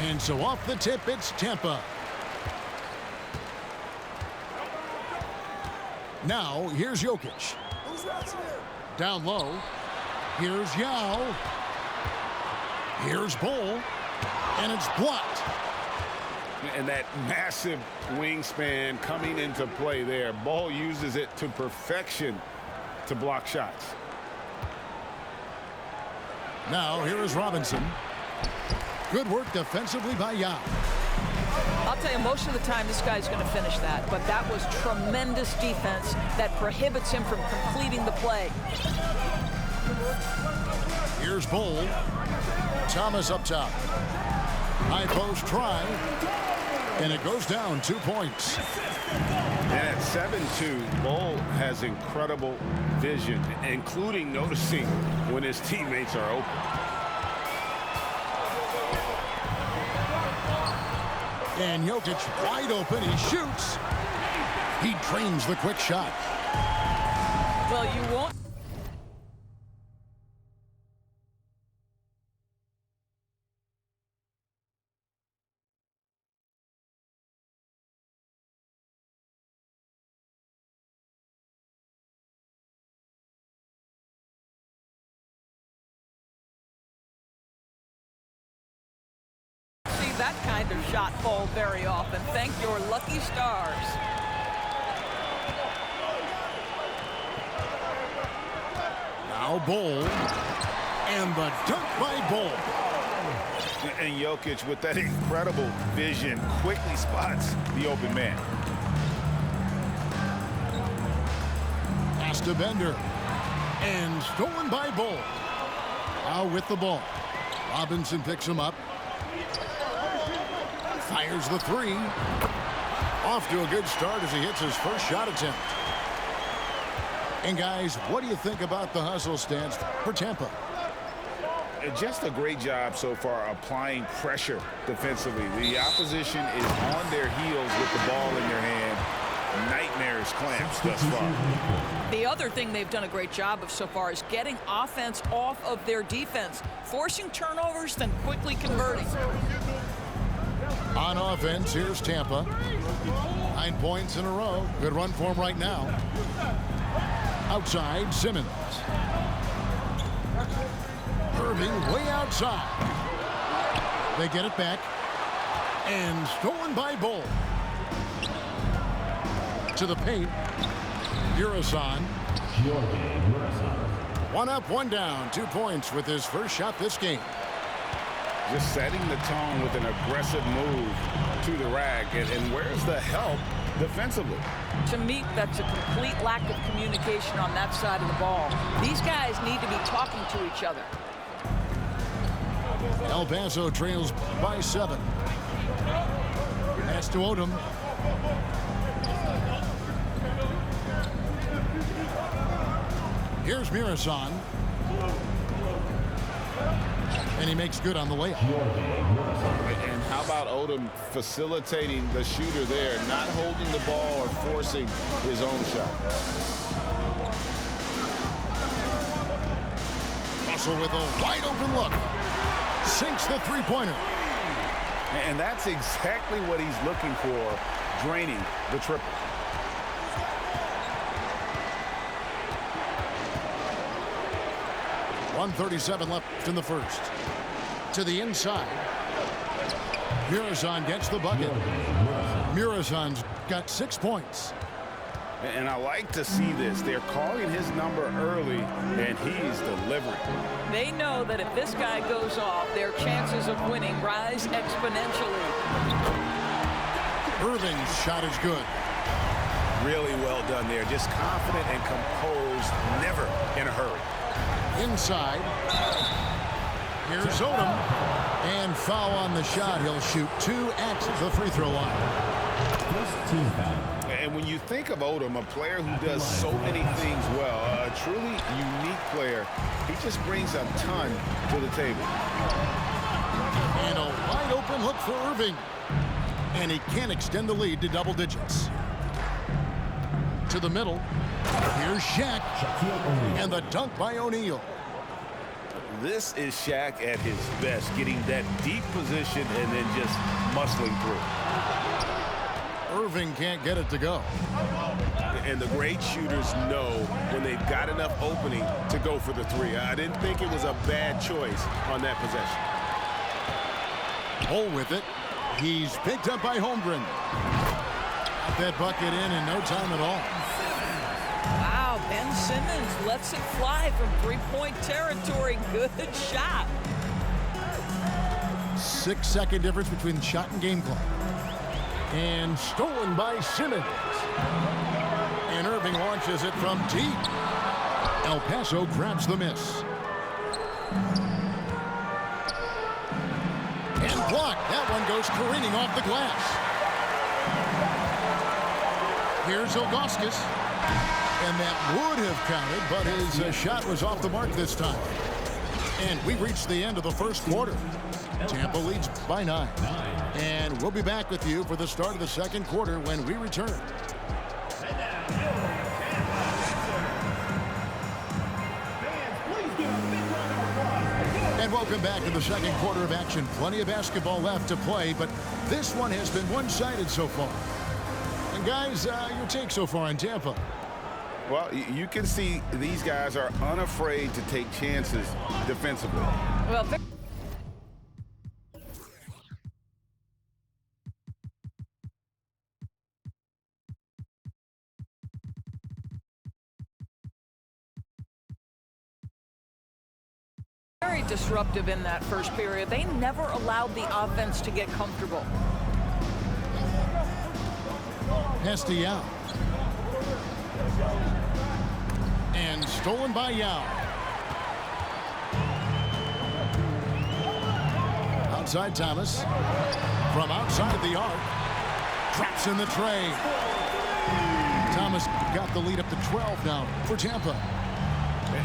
And so off the tip, it's Tampa. Now, here's Jokic. Down low. Here's Yao. Here's Bol. And it's blocked. And that massive wingspan coming into play there. Bol uses it to perfection to block shots. Now, here is Robinson. Good work defensively by Yao. I'll tell you, most of the time this guy's going to finish that, but that was tremendous defense that prohibits him from completing the play. Here's Bol. Thomas up top. High post try. And it goes down 2 points. And at 7-2, Bol has incredible vision, including noticing when his teammates are open. And Jokic wide open. He shoots. He drains the quick shot. Well, you won't. That kind of shot fall very often. Thank your lucky stars. Now Bol. And the dunk by Bol. And Jokic, with that incredible vision, quickly spots the open man. Pass to Bender. And stolen by Bol. Now with the ball. Robinson picks him up. Fires the three. Off to a good start as he hits his first shot attempt. And guys, what do you think about the hustle stance for Tampa? Just a great job so far applying pressure defensively. The opposition is on their heels with the ball in their hand. Nightmares clamps thus far. The other thing they've done a great job of so far is getting offense off of their defense, forcing turnovers, then quickly converting. On offense, here's Tampa. 9 points in a row. Good run for him right now. Outside, Simmons. Irving way outside. They get it back. And stolen by Bol. To the paint. Urasan. One up, one down. 2 points with his first shot this game. Just setting the tone with an aggressive move to the rack. And where's the help defensively? To me, that's a complete lack of communication on that side of the ball. These guys need to be talking to each other. El Paso trails by 7. Pass to Odom. Here's Mirasan. And he makes good on the layup. And how about Odom facilitating the shooter there, not holding the ball or forcing his own shot. Russell with a wide open look. Sinks the three-pointer. And that's exactly what he's looking for, draining the triple. .137 left in the first. To the inside. Mirasan gets the bucket. Mirasan's got 6 points. And I like to see this. They're calling his number early, and he's delivering. They know that if this guy goes off, their chances of winning rise exponentially. Irving's shot is good. Really well done there. Just confident and composed, never in a hurry. Inside. Here's Odom. And foul on the shot. He'll shoot 2 at the free throw line. And when you think of Odom, a player who does so many things well, a truly unique player, he just brings a ton to the table. And a wide open look for Irving. And he can't extend the lead to double digits. To the middle. Here's Shaq. And the dunk by O'Neal. This is Shaq at his best, getting that deep position and then just muscling through. Irving can't get it to go. And the great shooters know when they've got enough opening to go for the three. I didn't think it was a bad choice on that possession. Hole with it. He's picked up by Holmgren. Got that bucket in no time at all. Wow, Ben Simmons lets it fly from three-point territory. Good shot. 6-second difference between the shot and game clock. And stolen by Simmons. And Irving launches it from deep. El Paso grabs the miss. And blocked. That one goes careening off the glass. Here's Ilgauskas. And that would have counted, but his shot was off the mark this time. And we reached the end of the first quarter. Tampa leads by 9. And we'll be back with you for the start of the second quarter when we return. And welcome back to the second quarter of action. Plenty of basketball left to play, but this one has been one-sided so far. And guys, your take so far on Tampa? Well, you can see these guys are unafraid to take chances defensively. Well, very disruptive in that first period. They never allowed the offense to get comfortable. Pass to Yao. And stolen by Yao. Outside Thomas. From outside the arc. Drops in the tray. Thomas got the lead up to 12 now for Tampa.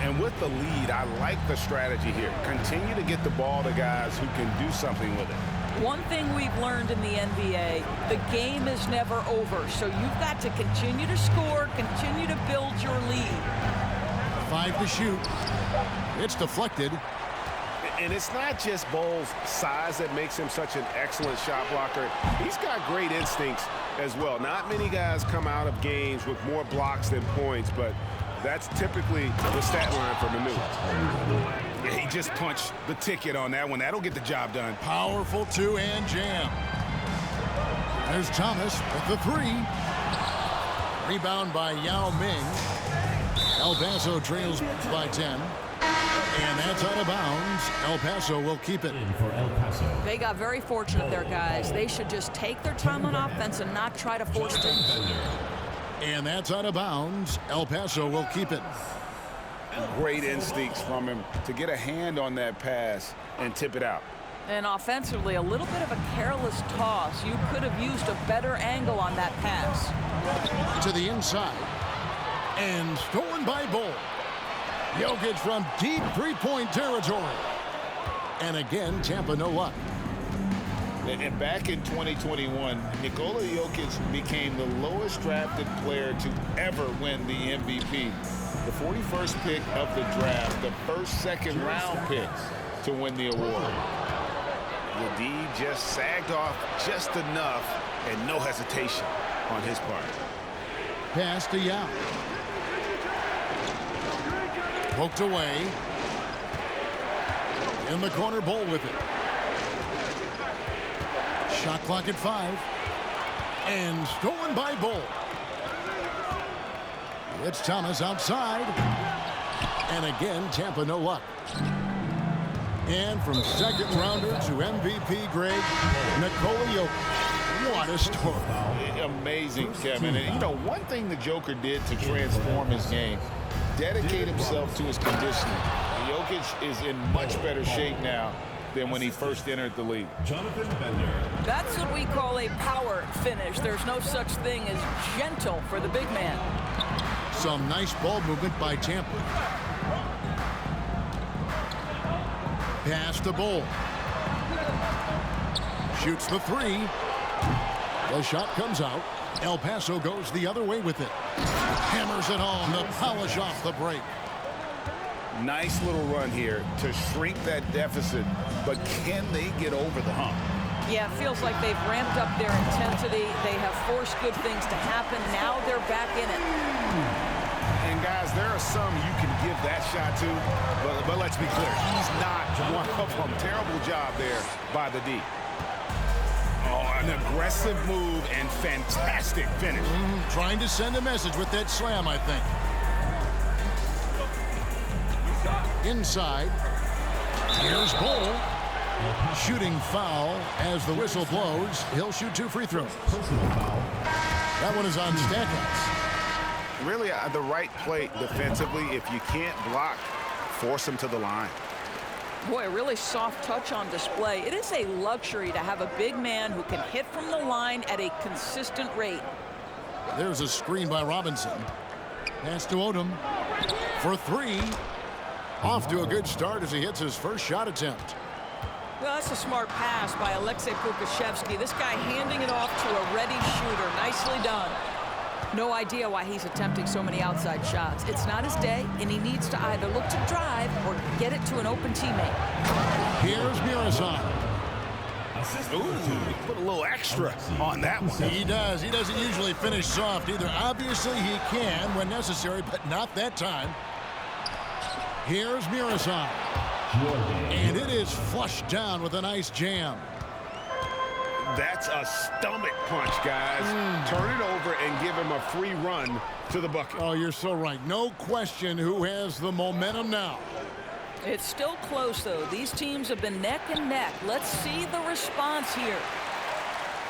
And with the lead, I like the strategy here. Continue to get the ball to guys who can do something with it. One thing we've learned in the NBA, the game is never over. So you've got to continue to score, continue to build your lead. 5 to shoot. It's deflected. And it's not just Bole's size that makes him such an excellent shot blocker. He's got great instincts as well. Not many guys come out of games with more blocks than points, but that's typically the stat line for Manu. Yeah, he just punched the ticket on that one. That'll get the job done. Powerful two-hand jam. There's Thomas with the 3. Rebound by Yao Ming. El Paso trails by 10. And that's out of bounds. El Paso will keep it. They got very fortunate there, guys. They should just take their time on offense and not try to force things. And that's out of bounds. El Paso will keep it. Great instincts from him to get a hand on that pass and tip it out. And offensively, a little bit of a careless toss. You could have used a better angle on that pass. To the inside. And stolen by Bol. Jokic from deep three-point territory. And again, Tampa no luck. And back in 2021, Nikola Jokic became the lowest drafted player to ever win the MVP. The 41st pick of the draft, the first second-round picks to win the award. The D just sagged off just enough and no hesitation on his part. Pass to Yao. Poked away. In the corner, Bol with it. Shot clock at 5. And stolen by Bol. It's Thomas outside. And again, Tampa no luck. And from second rounder to MVP grade, Nikola Jokic. What a story. Amazing, Kevin. And, you know, one thing the Joker did to transform his game, dedicate himself to his conditioning. Jokic is in much better shape now than when he first entered the league. That's what we call a power finish. There's no such thing as gentle for the big man. Some nice ball movement by Tampa. Pass to Bol. Shoots the 3. The shot comes out. El Paso goes the other way with it. Hammers it home to polish off the break. Nice little run here to shrink that deficit, but can they get over the hump? Yeah, it feels like they've ramped up their intensity. They have forced good things to happen. Now they're back in it. And guys, there are some you can give that shot to, but let's be clear, he's not one of them. Terrible job there by the D. Oh, an aggressive move and fantastic finish. Trying to send a message with that slam, I think. Inside. Here's Bol. Shooting foul as the whistle blows. He'll shoot 2 free throws. That one is on Stackhouse. Really, the right play defensively. If you can't block, force him to the line. Boy, a really soft touch on display. It is a luxury to have a big man who can hit from the line at a consistent rate. There's a screen by Robinson. Pass to Odom for 3. Off to a good start as he hits his first shot attempt. Well, that's a smart pass by Aleksej Pokusevski. This guy handing it off to a ready shooter. Nicely done. No idea why he's attempting so many outside shots. It's not his day, and he needs to either look to drive or get it to an open teammate. Here's Miroslav. Ooh, put a little extra on that one. He does. He doesn't usually finish soft either. Obviously, he can when necessary, but not that time. Here's Miroslav. And it is flushed down with a nice jam. That's a stomach punch, guys. Turn it over and give him a free run to the bucket. Oh, you're so right. No question who has the momentum now. It's still close, though. These teams have been neck and neck. Let's see the response here.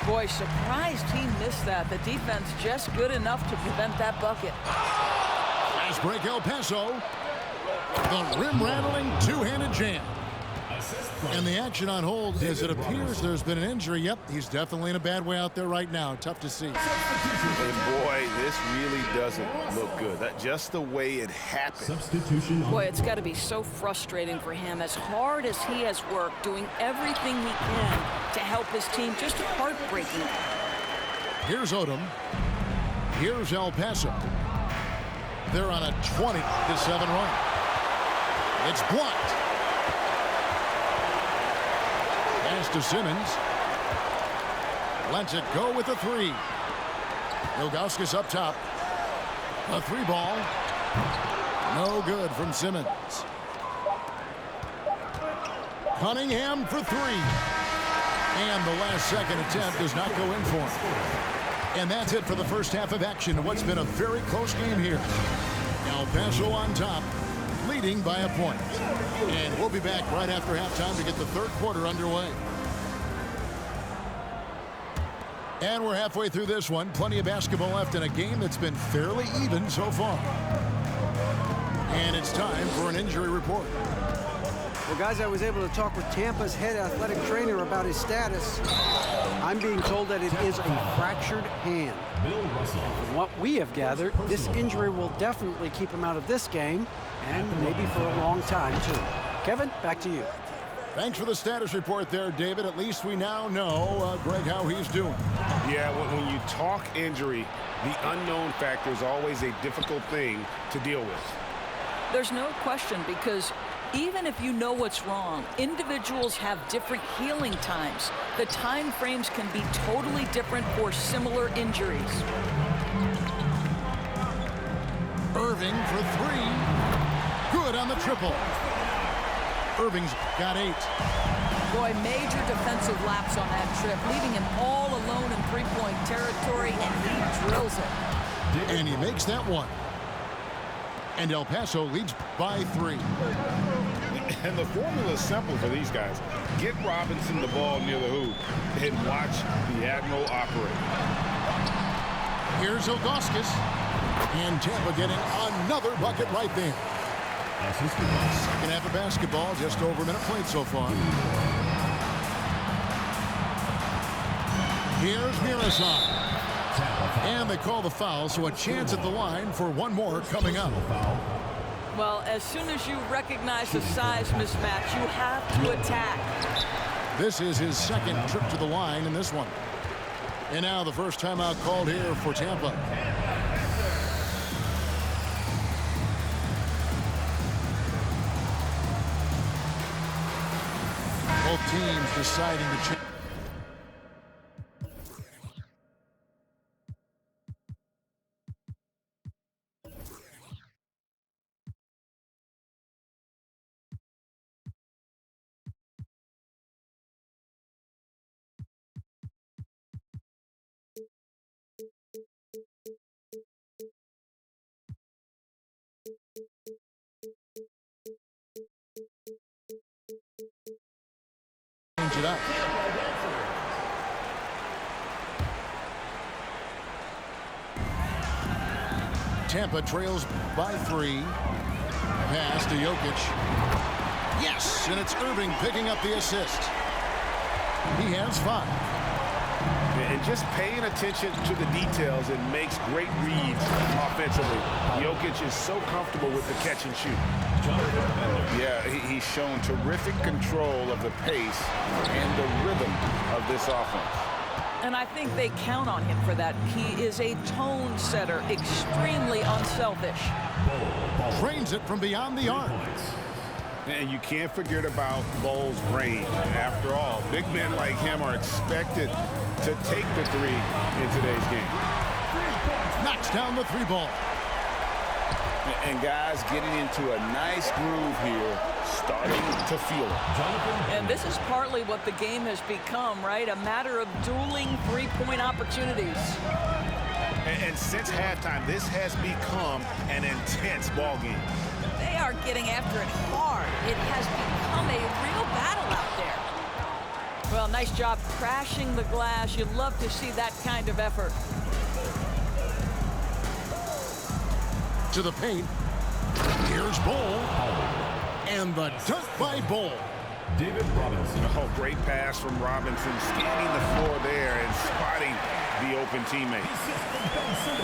Boy, surprised he missed that. The defense just good enough to prevent that bucket. Fast break El Paso. The rim-rattling two-handed jam. And the action on hold as it appears there's been an injury. Yep, he's definitely in a bad way out there right now. Tough to see. And boy, this really doesn't look good. That's just the way it happened. Substitution. Boy, it's got to be so frustrating for him. As hard as he has worked, doing everything he can to help his team, just heartbreaking. Here's Odom. Here's El Paso. They're on a 20-7 run. It's blocked. Pass to Simmons. Lets it go with a 3. Ilgauskas up top. A 3 ball. No good from Simmons. Cunningham for 3. And the last second attempt does not go in for him. And that's it for the first half of action. What's been a very close game here. El Paso on top, leading by a point. And we'll be back right after halftime to get the third quarter underway. And we're halfway through this one. Plenty of basketball left in a game that's been fairly even so far. And it's time for an injury report. Well, guys, I was able to talk with Tampa's head athletic trainer about his status. I'm being told that it is a fractured hand. From what we have gathered, this injury will definitely keep him out of this game, and maybe for a long time, too. Kevin, back to you. Thanks for the status report there, David. At least we now know, Greg, how he's doing. Yeah, when you talk injury, the unknown factor is always a difficult thing to deal with. There's no question, because even if you know what's wrong, individuals have different healing times. The time frames can be totally different for similar injuries. Irving for 3. Good on the triple. Irving's got 8. Boy, major defensive lapse on that trip, leaving him all alone in three-point territory, and he drills it. And he makes that one. And El Paso leads by 3. And the formula is simple for these guys. Get Robinson the ball near the hoop and watch the Admiral operate. Here's Ilgauskas. And Tampa getting another bucket right there. Second half of basketball, just over a minute played so far. Here's Miroslav. And they call the foul, so a chance at the line for one more coming up. Well, as soon as you recognize the size mismatch, you have to attack. This is his second trip to the line in this one. And now the first timeout called here for Tampa. teams deciding to change. It up. Tampa trails by 3. Pass to Jokic. Yes, and it's Irving picking up the assist. He has 5. And just paying attention to the details and makes great reads offensively. Jokic is so comfortable with the catch and shoot. Yeah, he's shown terrific control of the pace and the rhythm of this offense. And I think they count on him for that. He is a tone setter, extremely unselfish. Drains it from beyond the arc. And you can't forget about Bole's range. After all, big men like him are expected to take the 3 in today's game. Knocks down the 3 ball. And guys getting into a nice groove here, starting to feel it. And this is partly what the game has become, right? A matter of dueling 3-point opportunities. And since halftime, this has become an intense ball game. They are getting after it hard. It has become a real battle out there. Well, nice job crashing the glass. You'd love to see that kind of effort. To the paint. Here's Bole. And the dunk by Bole. David Robinson. Oh, great pass from Robinson, scanning the floor there and spotting the open teammate.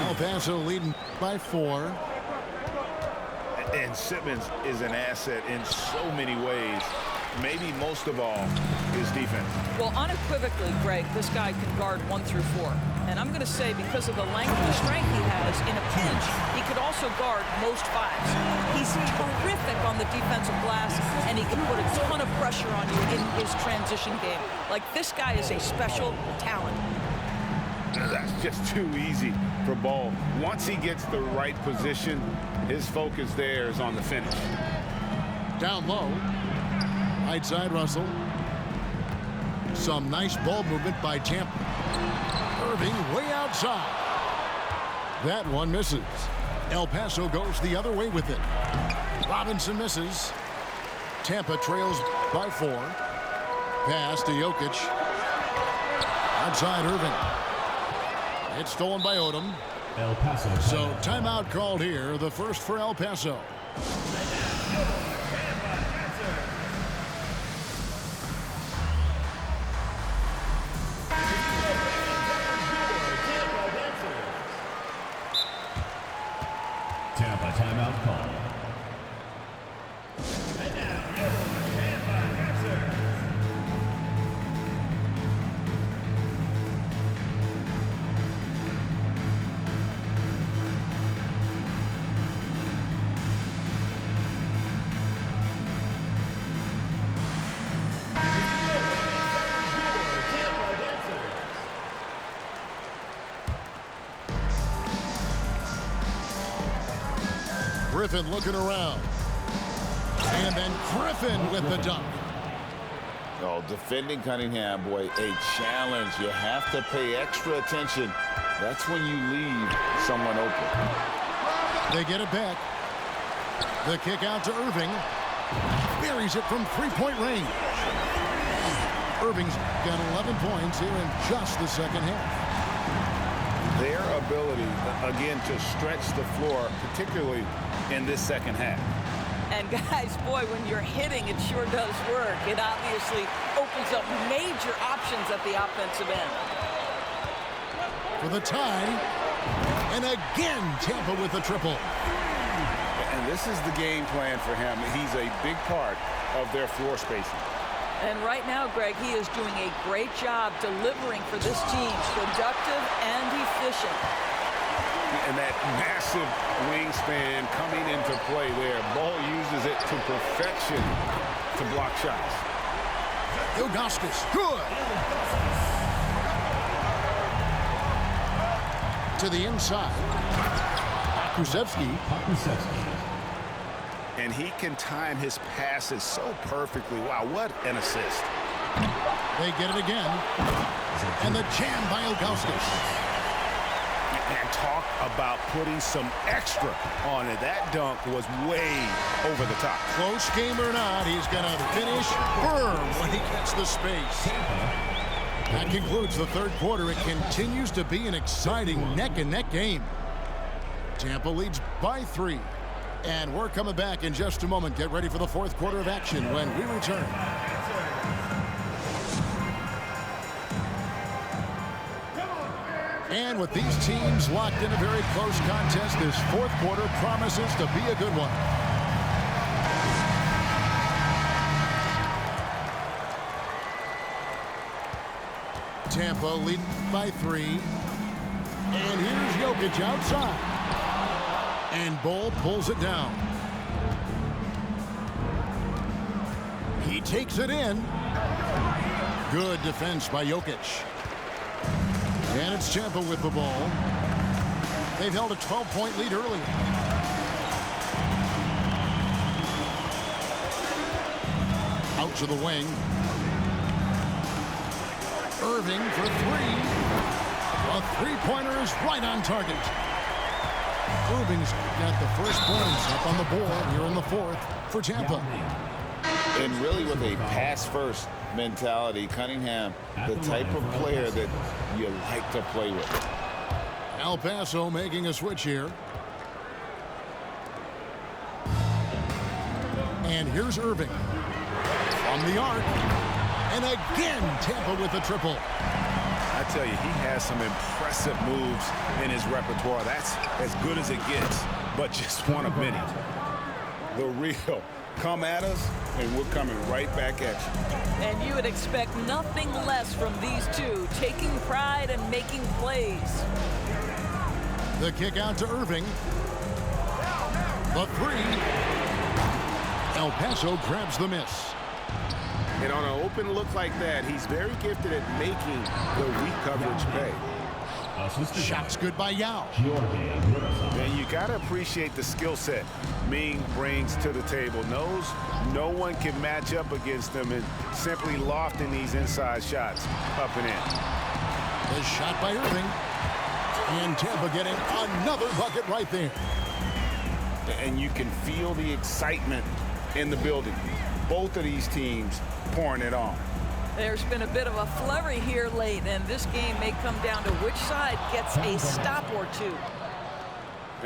El Paso leading by 4. And Simmons is an asset in so many ways. Maybe most of all, his defense. Well, unequivocally, Greg, this guy can guard 1 through 4. And I'm going to say because of the length and strength he has, in a pinch, he could also guard most 5s. He's terrific on the defensive glass, and he can put a ton of pressure on you in his transition game. Like, this guy is a special talent. That's just too easy for Bole. Once he gets the right position, his focus there is on the finish. Down low. Right side, Russell. Some nice ball movement by Tampa. Irving way outside. That one misses. El Paso goes the other way with it. Robinson misses. Tampa trails by 4. Pass to Jokic. Outside Irving. It's stolen by Odom. El Paso. So timeout called here. The first for El Paso. Tampa timeout call. Griffin looking around. And then Griffin with the dunk. Oh, defending Cunningham, boy, a challenge. You have to pay extra attention. That's when you leave someone open. They get it back. The kick out to Irving. Buries it from 3-point range. Irving's got 11 points here in just the second half. Their ability, again, to stretch the floor, particularly in this second half. And guys, boy, when you're hitting, it sure does work. It obviously opens up major options at the offensive end. For the tie. And again, Tampa with the triple. And this is the game plan for him. He's a big part of their floor spacing. And right now, Greg, he is doing a great job delivering for this team. Productive and efficient. And that massive wingspan coming into play there. Ball uses it to perfection to block shots. Ilgauskas, good. To the inside. Kulusevski. And he can time his passes so perfectly. Wow, what an assist. They get it again. And the jam by Ilgauskas. And talk about putting some extra on it. That dunk was way over the top. Close game or not, he's going to finish firm when he gets the space. That concludes the third quarter. It continues to be an exciting neck-and-neck game. Tampa leads by 3. And we're coming back in just a moment. Get ready for the fourth quarter of action when we return. And with these teams locked in a very close contest, this fourth quarter promises to be a good one. Tampa leading by 3. And here's Jokic outside. And Bol pulls it down. He takes it in. Good defense by Jokic. And it's Tampa with the ball. They've held a 12-point lead early. Out to the wing. Irving for 3. A three-pointer is right on target. Irving's got the first points up on the board here in the fourth for Tampa. And really with a pass-first mentality, Cunningham, the type of player that you like to play with. El Paso making a switch here. And here's Irving. From the arc. And again, Tampa with a triple. I tell you, he has some impressive moves in his repertoire. That's as good as it gets, but just one of many. The real come at us, and we're coming right back at you. And you would expect nothing less from these two, taking pride and making plays. The kick out to Irving. The 3. El Paso grabs the miss. And on an open look like that, he's very gifted at making the weak coverage pay. Shots good by Yao. And you got to appreciate the skill set Ming brings to the table. Knows no one can match up against him and simply lofting these inside shots up and in. The shot by Irving. And Tampa getting another bucket right there. And you can feel the excitement in the building. Both of these teams pouring it on. There's been a bit of a flurry here late, and this game may come down to which side gets a stop or two.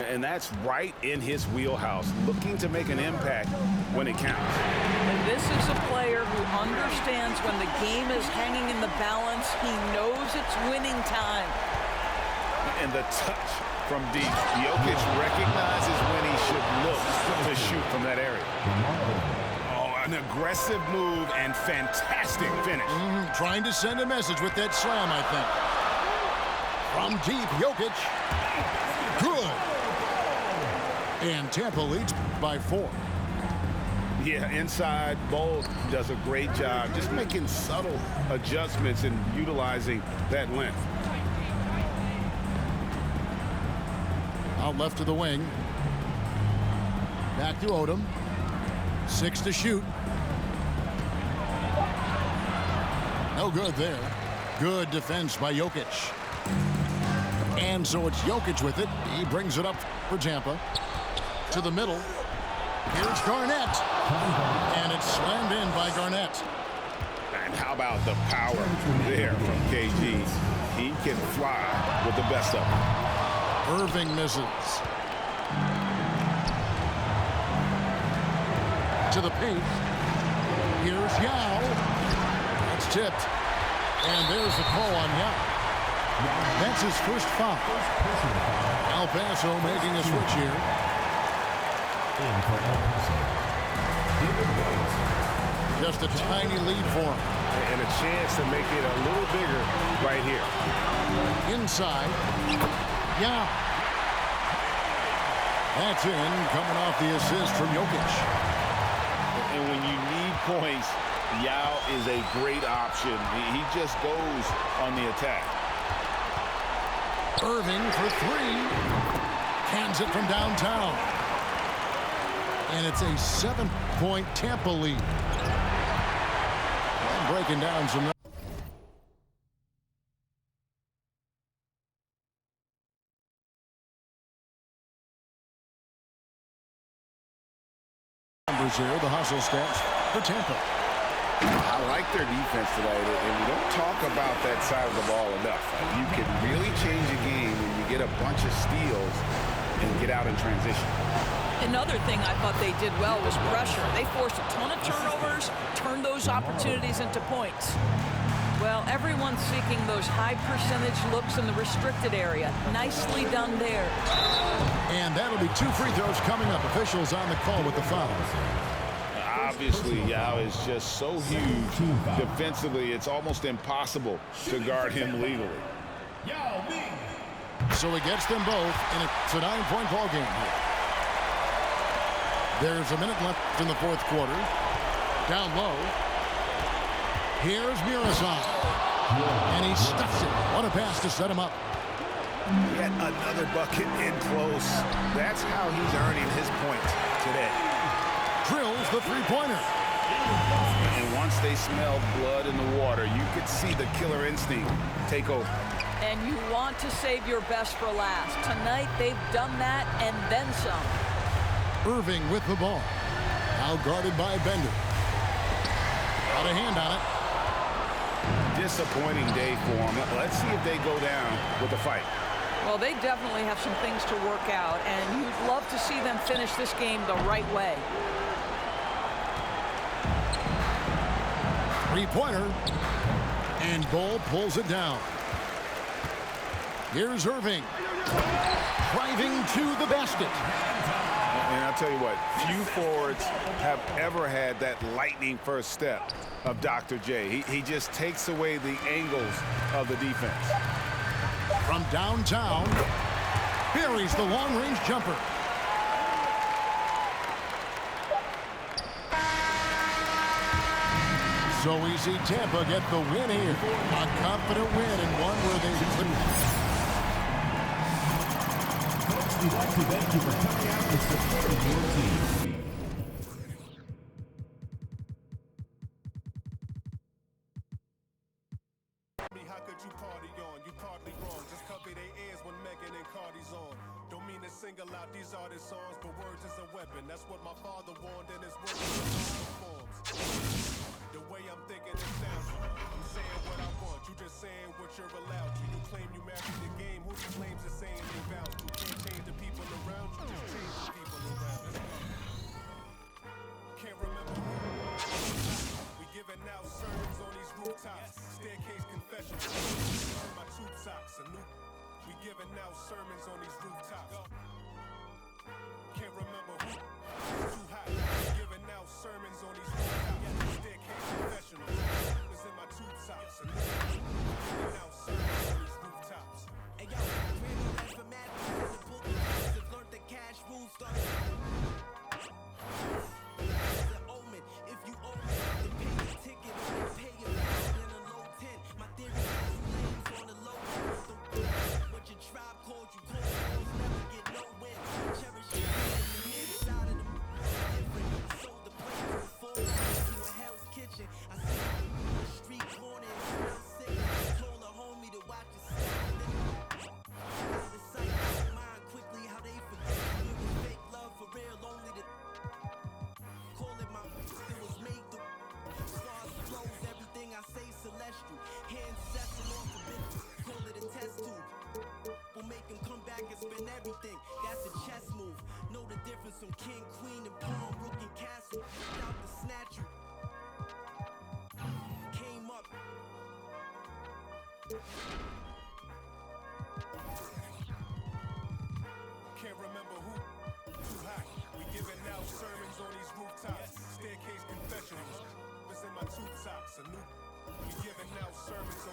And that's right in his wheelhouse, looking to make an impact when it counts. And this is a player who understands when the game is hanging in the balance. He knows it's winning time. And the touch from deep. Jokic recognizes when he should look to shoot from that area. An aggressive move and fantastic finish. Trying to send a message with that slam, I think. From deep, Jokic. Good. And Tampa leads by 4. Yeah, inside, Bol does a great job just making subtle adjustments and utilizing that length. Out left to the wing. Back to Odom. 6 to shoot. No good there. Good defense by Jokic. And so it's Jokic with it. He brings it up for Tampa. To the middle. Here's Garnett. And it's slammed in by Garnett. And how about the power there from KG? He can fly with the best of them. Irving misses. To the paint. Here's Yao. It's tipped. And there's the call on Yao. That's his first foul. El Paso making a switch here. Just a tiny lead for him. And a chance to make it a little bigger right here. Inside. Yao. That's in, coming off the assist from Jokic. And when you need points, Yao is a great option. He just goes on the attack. Irving for three. Cans it from downtown. And it's a 7-point Tampa lead. And breaking down some numbers here, the hustle stats for Tampa. I like their defense tonight, and we don't talk about that side of the ball enough. You can really change a game when you get a bunch of steals and get out in transition. Another thing I thought they did well was pressure. They forced a ton of turnovers, turned those opportunities into points. Well, everyone's seeking those high percentage looks in the restricted area. Nicely done there. And that'll be 2 free throws coming up. Officials on the call with the foul. Obviously, Yao is just so huge defensively, it's almost impossible to guard him legally. So he gets them both, and it's a 9-point ball game here. There's a minute left in the fourth quarter. Down low. Here's Muresan. And he stuffs it. What a pass to set him up. Yet another bucket in close. That's how he's earning his points today. Drills the three-pointer. And once they smelled blood in the water, you could see the killer instinct take over. And you want to save your best for last. Tonight, they've done that and then some. Irving with the ball. Now guarded by Bender. Got a hand on it. Disappointing day for them. Let's see if they go down with a fight. Well, they definitely have some things to work out, and you'd love to see them finish this game the right way. Three-pointer. And Bol pulls it down. Here's Irving. Driving to the basket. And I'll tell you what, few forwards have ever had that lightning first step of Dr. J. He just takes away the angles of the defense. From downtown, buries the long-range jumper. So we see Tampa get the win here. A confident win and one where they couldn't. We'd like to thank you for coming out and supporting your team. How could you party on? You partly wrong. Just cover their ears when Megan and Cardi's on. Don't mean to single out these artist songs, but words is a weapon. That's what my father warned in his words. The way I'm thinking it sounds. I'm saying what I want. You just saying what you're allowed to. You claim you mastered the game. Who claims is saying they vows to? Can't change the people around you. Just change the people around you. Can't remember who. We giving out sermons on these rooftops. Staircase confessions. My tube tops. We giving out sermons on these rooftops. Can't remember who. Too hot. We giving out sermons on these rooftops. Staircase confessionals. Is in my tube tops. Giving out sermons on these rooftops. Hey yo, real for mad in the book. Have learned the cash rules start. It's an omen. If you owe me, then pay your ticket or pay your bill in a low 10. My theory is you lanes on the low end. What your tribe called you, cold never get no win. Cherish your inside of the different. Sold the place before to a Hell's Kitchen. I see the street corner and smell sick. Told a homie to watch his step. Out of sight, out of mind quickly how they forget. It was fake love for real, only the call it my it was made through stars flows, everything I say celestial. Hands settle off a bit, call it a test tube. We'll make him come back and spin everything. That's a chess move. Know the difference from king, queen, and pawn, rook and castle. Without the snatch you came up. Can't remember who. Too hot. We giving out sermons on these rooftops. Staircase confessionals. It's in my tube tops. We giving out sermons